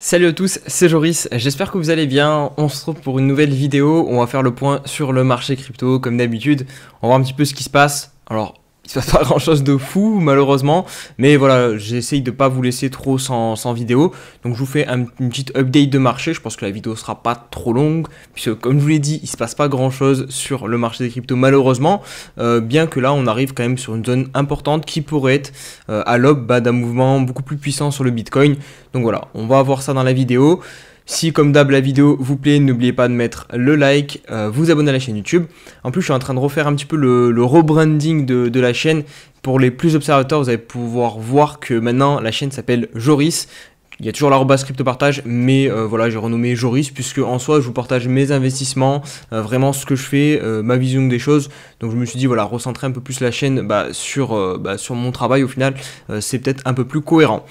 Salut à tous, c'est Joris, j'espère que vous allez bien. On se retrouve pour une nouvelle vidéo où on va faire le point sur le marché crypto comme d'habitude. On va voir un petit peu ce qui se passe. Alors, il se passe pas grand chose de fou malheureusement, mais voilà, j'essaye de pas vous laisser trop sans vidéo. Donc je vous fais une petite update de marché. Je pense que la vidéo sera pas trop longue, puisque comme je vous l'ai dit, il se passe pas grand chose sur le marché des cryptos malheureusement. Bien que là on arrive quand même sur une zone importante qui pourrait être à l'aube d'un mouvement beaucoup plus puissant sur le Bitcoin. Donc voilà, on va voir ça dans la vidéo. Si comme d'hab la vidéo vous plaît, n'oubliez pas de mettre le like, vous abonner à la chaîne YouTube. En plus je suis en train de refaire un petit peu le rebranding de la chaîne. Pour les plus observateurs, vous allez pouvoir voir que maintenant la chaîne s'appelle Joris. Il y a toujours l'arobase crypto partage, mais voilà, j'ai renommé Joris puisque en soi je vous partage mes investissements, vraiment ce que je fais, ma vision des choses. Donc je me suis dit voilà, recentrer un peu plus la chaîne sur mon travail au final, c'est peut-être un peu plus cohérent.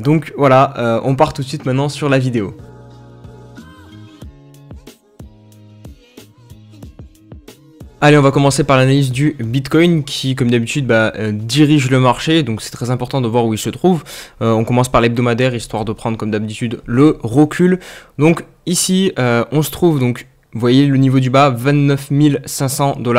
Donc voilà, on part tout de suite maintenant sur la vidéo. Allez, on va commencer par l'analyse du Bitcoin qui, comme d'habitude, dirige le marché. Donc, c'est très important de voir où il se trouve. On commence par l'hebdomadaire, histoire de prendre, comme d'habitude, le recul. Donc, ici, on se trouve donc. Vous voyez le niveau du bas, 29 500 $.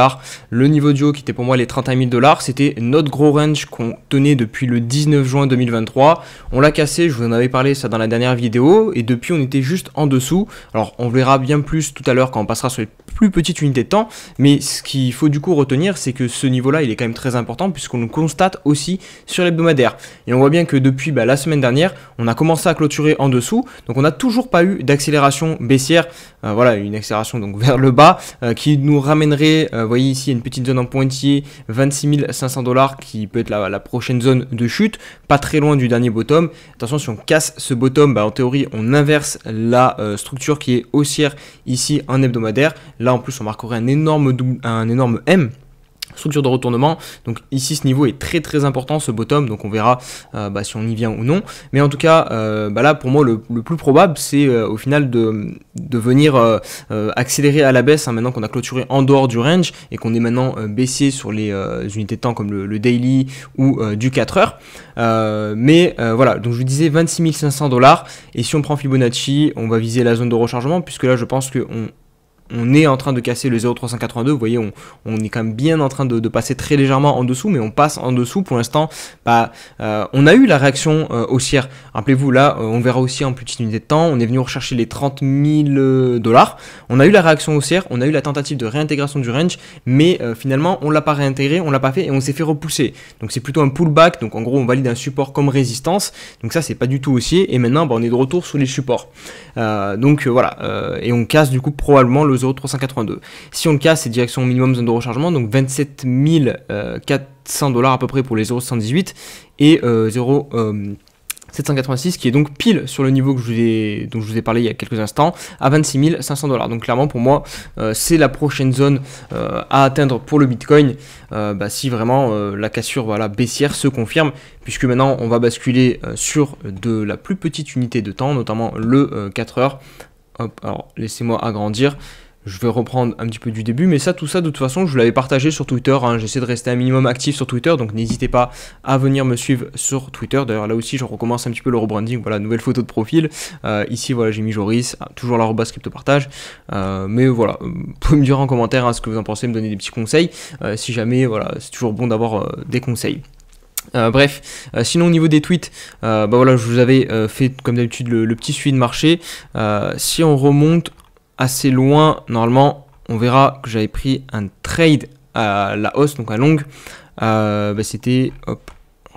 Le niveau du haut qui était pour moi les 31 000 $, c'était notre gros range qu'on tenait depuis le 19 juin 2023. On l'a cassé, je vous en avais parlé ça dans la dernière vidéo, et depuis on était juste en dessous. Alors on verra bien plus tout à l'heure quand on passera sur les plus petites unités de temps, mais ce qu'il faut du coup retenir, c'est que ce niveau-là, il est quand même très important puisqu'on le constate aussi sur l'hebdomadaire. Et on voit bien que depuis la semaine dernière, on a commencé à clôturer en dessous, donc on n'a toujours pas eu d'accélération baissière. Voilà, une accélération donc vers le bas qui nous ramènerait, vous voyez ici une petite zone en pointillé, 26 500 $ qui peut être la prochaine zone de chute, pas très loin du dernier bottom. Attention, si on casse ce bottom, en théorie on inverse la structure qui est haussière ici en hebdomadaire. Là en plus on marquerait un énorme M. Structure de retournement, donc ici ce niveau est très important, ce bottom, donc on verra si on y vient ou non, mais en tout cas là pour moi le plus probable c'est au final de venir accélérer à la baisse maintenant qu'on a clôturé en dehors du range et qu'on est maintenant baissier sur les unités de temps comme le daily ou du 4 heures, voilà, donc je vous disais 26 500 $, et si on prend Fibonacci on va viser la zone de rechargement puisque là je pense que on est en train de casser le 0,382, vous voyez, on est quand même bien en train de passer très légèrement en dessous, mais on passe en dessous pour l'instant. On a eu la réaction haussière. Rappelez-vous, là, on verra aussi en petite unité de temps, on est venu rechercher les 30 000 $. On a eu la réaction haussière, on a eu la tentative de réintégration du range, mais finalement, on l'a pas réintégré, on l'a pas fait et on s'est fait repousser. Donc c'est plutôt un pullback, donc en gros, on valide un support comme résistance. Donc ça, c'est pas du tout haussier, et maintenant, on est de retour sur les supports. Voilà, et on casse du coup probablement le 0,382. Si on le casse, c'est direction minimum zone de rechargement, donc 27 400 $ à peu près pour les 0,118 et 0,786 qui est donc pile sur le niveau dont je vous ai parlé il y a quelques instants, à 26 500 $. Donc clairement pour moi, c'est la prochaine zone à atteindre pour le Bitcoin si vraiment la cassure baissière se confirme, puisque maintenant on va basculer sur de la plus petite unité de temps, notamment le 4 heures. Hop, alors laissez-moi agrandir. Je vais reprendre un petit peu du début, mais tout ça de toute façon je vous l'avais partagé sur Twitter, j'essaie de rester un minimum actif sur Twitter, donc n'hésitez pas à venir me suivre sur Twitter. D'ailleurs là aussi je recommence un petit peu le rebranding, voilà, nouvelle photo de profil, ici voilà j'ai mis Joris, toujours l'arobase crypto partage, mais voilà, vous pouvez me dire en commentaire ce que vous en pensez, me donner des petits conseils, si jamais, voilà, c'est toujours bon d'avoir des conseils. Bref, sinon au niveau des tweets, voilà, je vous avais fait comme d'habitude le petit suivi de marché. Si on remonte assez loin, normalement on verra que j'avais pris un trade à la hausse, donc à longue. C'était, hop,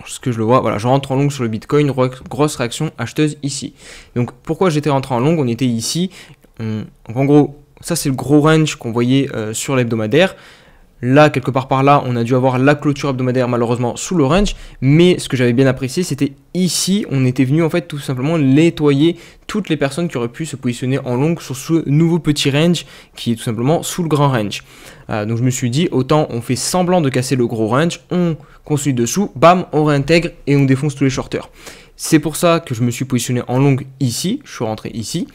ce que je le vois, voilà, je rentre en longue sur le Bitcoin, grosse réaction acheteuse ici. Donc pourquoi j'étais rentré en longue, on était ici, donc en gros ça c'est le gros range qu'on voyait sur l'hebdomadaire. Là, quelque part par là, on a dû avoir la clôture hebdomadaire malheureusement sous le range, mais ce que j'avais bien apprécié, c'était ici, on était venu en fait tout simplement nettoyer toutes les personnes qui auraient pu se positionner en longue sur ce nouveau petit range qui est tout simplement sous le grand range. Donc je me suis dit, autant on fait semblant de casser le gros range, on construit dessous, bam, on réintègre et on défonce tous les shorters. C'est pour ça que je me suis positionné en longue ici, je suis rentré ici.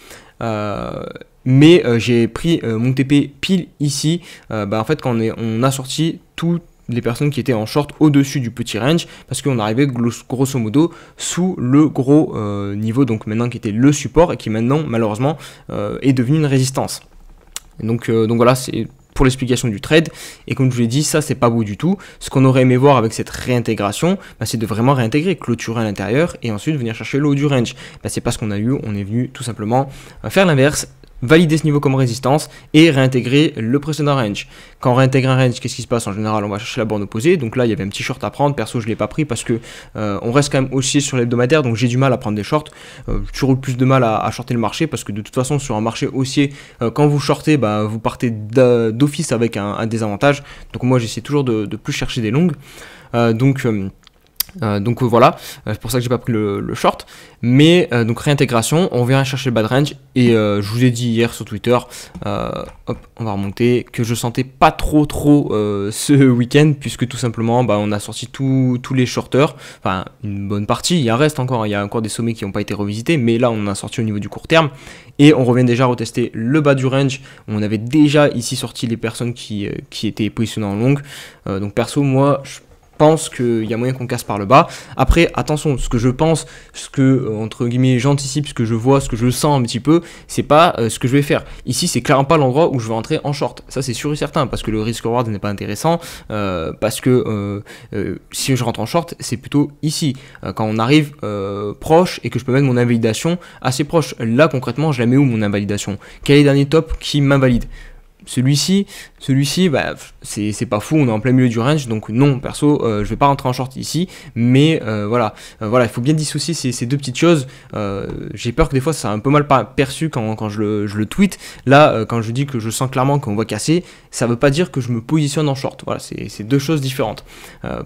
Mais j'ai pris mon TP pile ici, en fait quand on a sorti tout les personnes qui étaient en short au-dessus du petit range, parce qu'on arrivait grosso modo sous le gros niveau, donc maintenant qui était le support et qui maintenant malheureusement est devenu une résistance. Donc voilà, c'est pour l'explication du trade. Et comme je vous l'ai dit, ça c'est pas beau du tout. Ce qu'on aurait aimé voir avec cette réintégration, c'est de vraiment réintégrer, clôturer à l'intérieur et ensuite venir chercher le haut du range. C'est pas ce qu'on a eu, on est venu tout simplement faire l'inverse, valider ce niveau comme résistance et réintégrer le précédent range. Quand on réintègre un range, qu'est-ce qui se passe? En général, on va chercher la borne opposée. Donc là, il y avait un petit short à prendre. Perso, je ne l'ai pas pris parce que on reste quand même haussier sur l'hebdomadaire, donc j'ai du mal à prendre des shorts. J'ai toujours plus de mal à shorter le marché parce que de toute façon, sur un marché haussier, quand vous shortez, vous partez d'office avec un désavantage. Donc moi, j'essaie toujours de plus chercher des longues. Donc voilà, c'est pour ça que j'ai pas pris le short. Mais donc réintégration, on vient chercher le bad range. Et je vous ai dit hier sur Twitter, hop, on va remonter, que je sentais pas trop ce week-end, puisque tout simplement on a sorti tous les shorters, enfin une bonne partie, il y a encore des sommets qui n'ont pas été revisités, mais là on en a sorti au niveau du court terme. Et on revient déjà retester le bas du range. On avait déjà ici sorti les personnes qui étaient positionnées en longue. Donc perso, moi je pense qu'il y a moyen qu'on casse par le bas. Après, attention, ce que je pense, ce que, entre guillemets, j'anticipe, ce que je vois, ce que je sens un petit peu, c'est pas ce que je vais faire. Ici, c'est clairement pas l'endroit où je vais entrer en short. Ça, c'est sûr et certain, parce que le risk reward n'est pas intéressant, parce que si je rentre en short, c'est plutôt ici, quand on arrive proche et que je peux mettre mon invalidation assez proche. Là, concrètement, je la mets où mon invalidation? Quel est le dernier top qui m'invalide? Celui-ci, c'est pas fou, on est en plein milieu du range, donc non, perso, je vais pas rentrer en short ici, mais voilà, il faut bien dissocier ces deux petites choses. J'ai peur que des fois ça a un peu mal perçu quand je le tweet. Là, quand je dis que je sens clairement qu'on va casser, ça veut pas dire que je me positionne en short. Voilà, c'est deux choses différentes.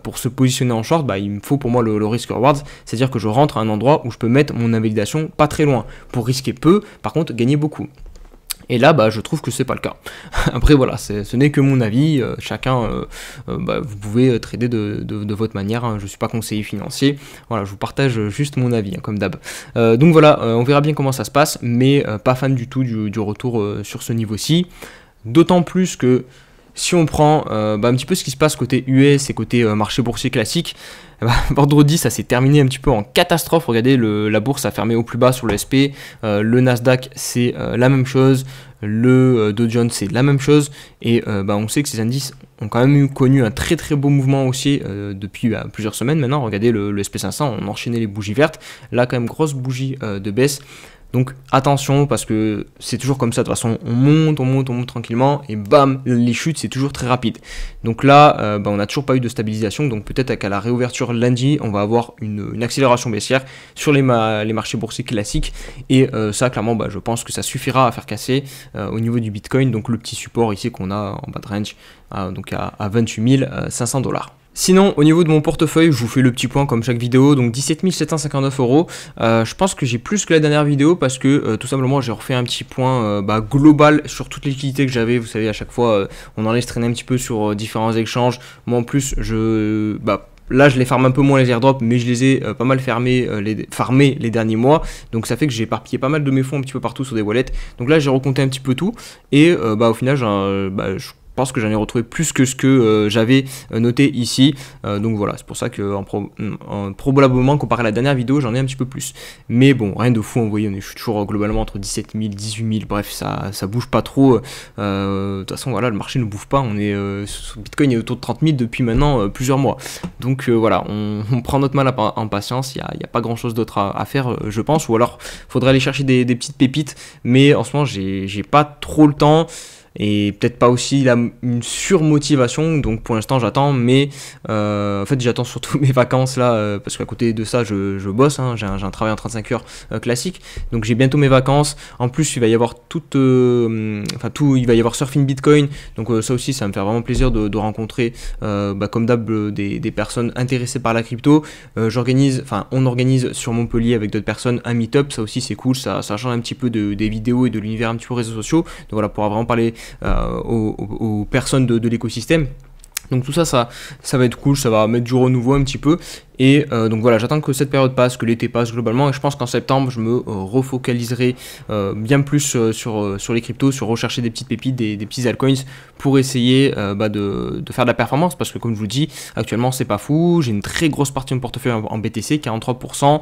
Pour se positionner en short, il me faut pour moi le risk reward, c'est-à-dire que je rentre à un endroit où je peux mettre mon invalidation pas très loin, pour risquer peu, par contre gagner beaucoup. Et là, je trouve que c'est pas le cas. Après, voilà, ce n'est que mon avis. Chacun, vous pouvez trader de votre manière. Hein. Je suis pas conseiller financier. Voilà, je vous partage juste mon avis, comme d'hab. Donc voilà, on verra bien comment ça se passe, mais pas fan du tout du retour sur ce niveau-ci. D'autant plus que si on prend un petit peu ce qui se passe côté US et côté marché boursier classique, vendredi ça s'est terminé un petit peu en catastrophe. Regardez, la bourse a fermé au plus bas sur le SP, le Nasdaq c'est la même chose, le Dow Jones c'est la même chose, et on sait que ces indices ont quand même connu un très beau mouvement haussier depuis plusieurs semaines maintenant. Regardez le SP500, on enchaînait les bougies vertes, là quand même grosse bougie de baisse. Donc attention, parce que c'est toujours comme ça, de toute façon on monte tranquillement et bam, les chutes c'est toujours très rapide. Donc là on n'a toujours pas eu de stabilisation, donc peut-être qu'à la réouverture lundi on va avoir une accélération baissière sur les marchés boursiers classiques, et ça clairement je pense que ça suffira à faire casser au niveau du Bitcoin, donc le petit support ici qu'on a en bas de range, donc à 28 500 $. Sinon, au niveau de mon portefeuille, je vous fais le petit point comme chaque vidéo, donc 17 759 €. Je pense que j'ai plus que la dernière vidéo parce que tout simplement j'ai refait un petit point global sur toutes les liquidités que j'avais. Vous savez, à chaque fois on en laisse traîner un petit peu sur différents échanges. Moi en plus, là, je les farme un peu moins les airdrops, mais je les ai pas mal farmés les derniers mois. Donc ça fait que j'ai éparpillé pas mal de mes fonds un petit peu partout sur des wallets. Donc là, j'ai recompté un petit peu tout. Et au final, je pense que j'en ai retrouvé plus que ce que j'avais noté ici. Donc voilà, c'est pour ça que probablement comparé à la dernière vidéo, j'en ai un petit peu plus. Mais bon, rien de fou, vous voyez, je suis toujours globalement entre 17 000, 18 000, bref, ça bouge pas trop. De toute façon, voilà, le marché ne bouge pas. On est Bitcoin est autour de 30 000 depuis maintenant plusieurs mois. Donc voilà, on prend notre mal en patience. Il n'y a pas grand chose d'autre à faire, je pense. Ou alors, il faudrait aller chercher des petites pépites. Mais en ce moment, j'ai pas trop le temps. Et peut-être pas aussi une surmotivation, donc pour l'instant j'attends, mais en fait j'attends surtout mes vacances là, parce qu'à côté de ça je bosse, hein, j'ai un travail en 35 heures classique, donc j'ai bientôt mes vacances. En plus il va y avoir il va y avoir Surfing Bitcoin, donc ça aussi ça va me faire vraiment plaisir de rencontrer comme d'hab des personnes intéressées par la crypto. On organise sur Montpellier avec d'autres personnes un meet-up, ça aussi c'est cool, ça change un petit peu des vidéos et de l'univers un petit peu réseaux sociaux, donc voilà, pour vraiment parler aux personnes de l'écosystème. Donc tout ça va être cool, ça va mettre du renouveau un petit peu. Et donc voilà, j'attends que cette période passe, que l'été passe globalement, et je pense qu'en septembre je me refocaliserai bien plus sur les cryptos, sur rechercher des petites pépites, des petits altcoins pour essayer de faire de la performance, parce que comme je vous dis, actuellement c'est pas fou, j'ai une très grosse partie de mon portefeuille en BTC, 43%,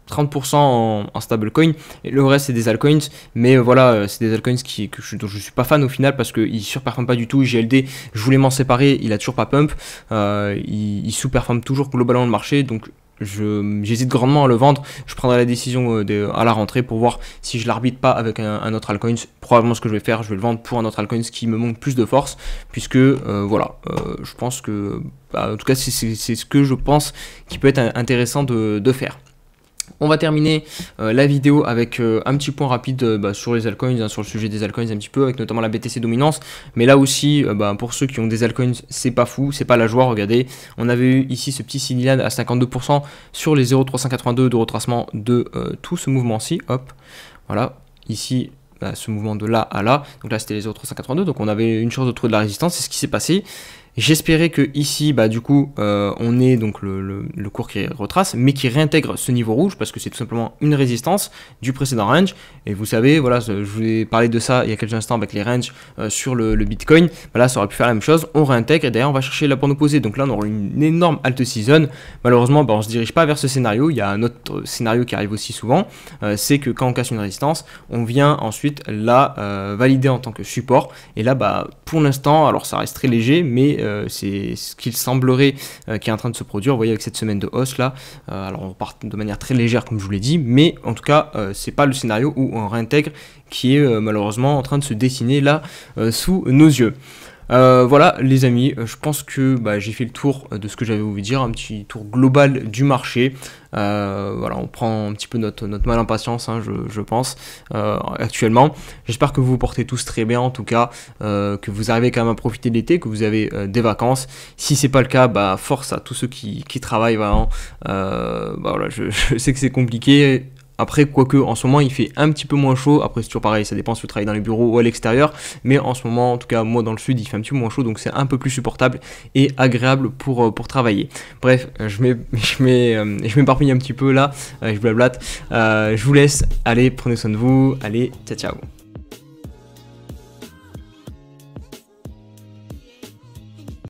30% en stablecoin, et le reste c'est des altcoins, mais voilà, c'est des altcoins dont je suis pas fan au final, parce qu'ils surperforment pas du tout. GLD, je voulais m'en séparer, il a toujours pas pump, il sous-performe toujours globalement le marché, donc j'hésite grandement à le vendre. Je prendrai la décision à la rentrée pour voir si je l'arbitre pas avec un autre altcoin. Probablement ce que je vais faire, je vais le vendre pour un autre altcoin qui me manque plus de force, puisque voilà, je pense que en tout cas c'est ce que je pense qui peut être intéressant de faire. On va terminer la vidéo avec un petit point rapide sur les altcoins, hein, sur le sujet des altcoins un petit peu, avec notamment la BTC dominance. Mais là aussi, pour ceux qui ont des altcoins, c'est pas fou, c'est pas la joie. Regardez, on avait eu ici ce petit signal à 52% sur les 0,382 de retracement de tout ce mouvement-ci. Hop, voilà, ici, ce mouvement de là à là. Donc là, c'était les 0,382, donc on avait une chance de trouver de la résistance, c'est ce qui s'est passé. J'espérais que ici, du coup, on ait donc le cours qui retrace, mais qui réintègre ce niveau rouge, parce que c'est tout simplement une résistance du précédent range. Et vous savez, voilà, je vous ai parlé de ça il y a quelques instants avec les ranges sur le Bitcoin. Là, ça aurait pu faire la même chose. On réintègre et derrière, on va chercher la borne opposée. Donc là, on aura une énorme alt season. Malheureusement, on ne se dirige pas vers ce scénario. Il y a un autre scénario qui arrive aussi souvent. C'est que quand on casse une résistance, on vient ensuite la valider en tant que support. Et là, pour l'instant, alors ça reste très léger, mais c'est ce qu'il semblerait qui est en train de se produire. Vous voyez avec cette semaine de hausse là, alors on part de manière très légère comme je vous l'ai dit, mais en tout cas c'est pas le scénario où on réintègre qui est malheureusement en train de se dessiner là sous nos yeux. Voilà les amis, je pense que j'ai fait le tour de ce que j'avais à vous dire, un petit tour global du marché. Voilà, on prend un petit peu notre mal en patience, hein, je pense, actuellement. J'espère que vous vous portez tous très bien en tout cas, que vous arrivez quand même à profiter de l'été, que vous avez des vacances. Si c'est pas le cas, force à tous ceux qui travaillent vraiment. Voilà, je sais que c'est compliqué. Après, quoique, en ce moment, il fait un petit peu moins chaud. Après, c'est toujours pareil, ça dépend si vous travaillez dans les bureaux ou à l'extérieur. Mais en ce moment, en tout cas, moi, dans le sud, il fait un petit peu moins chaud. Donc, c'est un peu plus supportable et agréable pour travailler. Bref, je m'éparpille un petit peu là. Je blablate. Je vous laisse. Allez, prenez soin de vous. Allez, ciao, ciao.